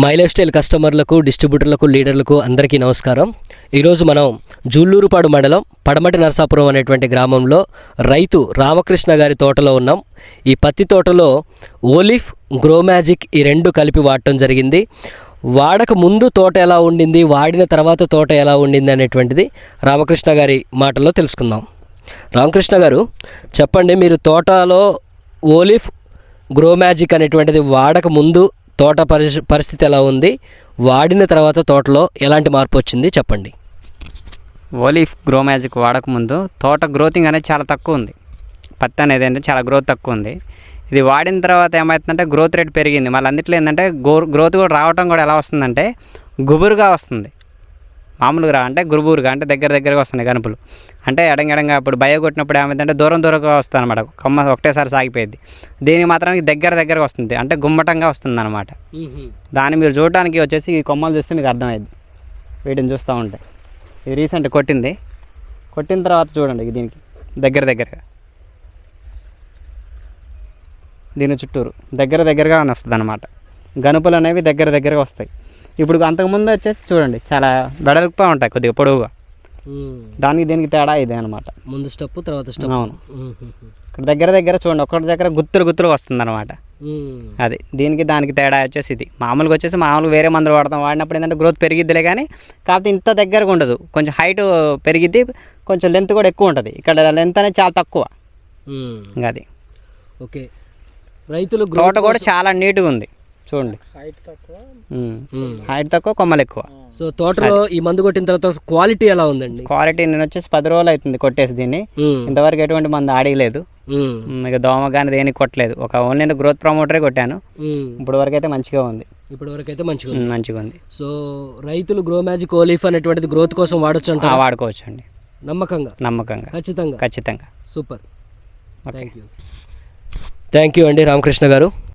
My life style కస్టమర్లకు, డిస్ట్రిబ్యూటర్లకు, లీడర్లకు అందరికీ నమస్కారం. ఈరోజు మనం జూళ్ళూరుపాడు మండలం పడమటి నరసాపురం అనేటువంటి గ్రామంలో రైతు రామకృష్ణ గారి తోటలో ఉన్నాం. ఈ పత్తి తోటలో ఓలిఫ్, గ్రో మ్యాజిక్ ఈ రెండు కలిపి వాడటం జరిగింది. వాడక ముందు తోట ఎలా ఉండింది, వాడిన తర్వాత తోట ఎలా ఉండింది అనేటువంటిది రామకృష్ణ గారి మాటల్లో తెలుసుకుందాం. రామకృష్ణ గారు చెప్పండి, మీరు తోటలో ఓలిఫ్, గ్రో మ్యాజిక్ అనేటువంటిది వాడక ముందు తోట పరిస్థితి ఎలా ఉంది, వాడిన తర్వాత తోటలో ఎలాంటి మార్పు వచ్చింది చెప్పండి. ఓలిఫ్, గ్రో మ్యాజిక్ వాడకముందు తోట గ్రోతింగ్ అనేది చాలా తక్కువ ఉంది. పత్తి అనేది అంటే చాలా గ్రోత్ తక్కువ ఉంది. ఇది వాడిన తర్వాత ఏమవుతుందంటే గ్రోత్ రేట్ పెరిగింది. మళ్ళీ అన్నింటిలో ఏంటంటే గ్రోత్ కూడా రావటం కూడా ఎలా వస్తుందంటే గుబురుగా వస్తుంది. మామూలుగా అంటే గుబురుగా అంటే దగ్గరగా వస్తున్నాయి గనుపులు. అంటే ఎడంగా ఇప్పుడు బయ కొట్టినప్పుడు ఏమైందంటే దూరంగా వస్తుంది అనమాట. కొమ్మ ఒకటేసారి సాగిపోయింది. దీనికి మాత్రానికి దగ్గరగా వస్తుంది, అంటే గుమ్మటంగా వస్తుంది అనమాట. దాన్ని మీరు చూడటానికి వచ్చేసి ఈ కొమ్మలు చూస్తే మీకు అర్థమైంది. వీటిని చూస్తూ ఉంటే ఇది రీసెంట్ కొట్టిన తర్వాత చూడండి, దీనికి దగ్గరగా దీని చుట్టూరు దగ్గరగా వస్తుంది అనమాట. గనుపులు అనేవి దగ్గరగా వస్తాయి. ఇప్పుడు అంతకుముందు వచ్చేసి చూడండి చాలా వెడల్పుగా ఉంటాయి, కొద్దిగా పొడవుగా. దీనికి తేడా ఇదే అనమాట. ముందు స్టెప్, తర్వాత స్టెప్. అవును, ఇక్కడ దగ్గర చూడండి, ఒకటి దగ్గర గుత్తులు వస్తుంది అనమాట. అది దానికి తేడా వచ్చేసి ఇది. మామూలుగా వేరే మందులు వాడినప్పుడు ఏంటంటే గ్రోత్ పెరిగిద్దిలే, కానీ కాకపోతే ఇంత దగ్గరగా ఉండదు. కొంచెం హైట్ పెరిగిద్ది, కొంచెం లెంత్ కూడా ఎక్కువ ఉంటుంది. ఇక్కడ లెంత్ అనేది చాలా తక్కువ. ఇంకా అది ఓకే. రైతులు తోట కూడా చాలా నీట్గా ఉంది చూడండి. హైట్ తక్కువ, కొమ్మలు ఎక్కువ. సో తోటలో ఈ మందు కొట్టిన తర్వాత క్వాలిటీ ఎలా ఉందండి? క్వాలిటీ నేను వచ్చేసి 10 రోజులు అవుతుంది కొట్టేసి దీన్ని. ఇంతవరకు ఎటువంటి మందు ఆడలేదు. ఇక దోమ కానీ దేనికి కొట్టలేదు. ఓన్లీ గ్రోత్ ప్రమోటరే కొట్టాను. ఇప్పుడు వరకు అయితే మంచిగా ఉంది. మంచిగా ఉంది. సో రైతులు గ్రో మ్యాజిక్, ఓలిఫ్ అనేటువంటిది గ్రోత్ కోసం వాడచ్చు అంటే వాడుకోవచ్చు అండి. నమ్మకంగా ఖచ్చితంగా. సూపర్. థ్యాంక్ యూ అండి రామకృష్ణ గారు.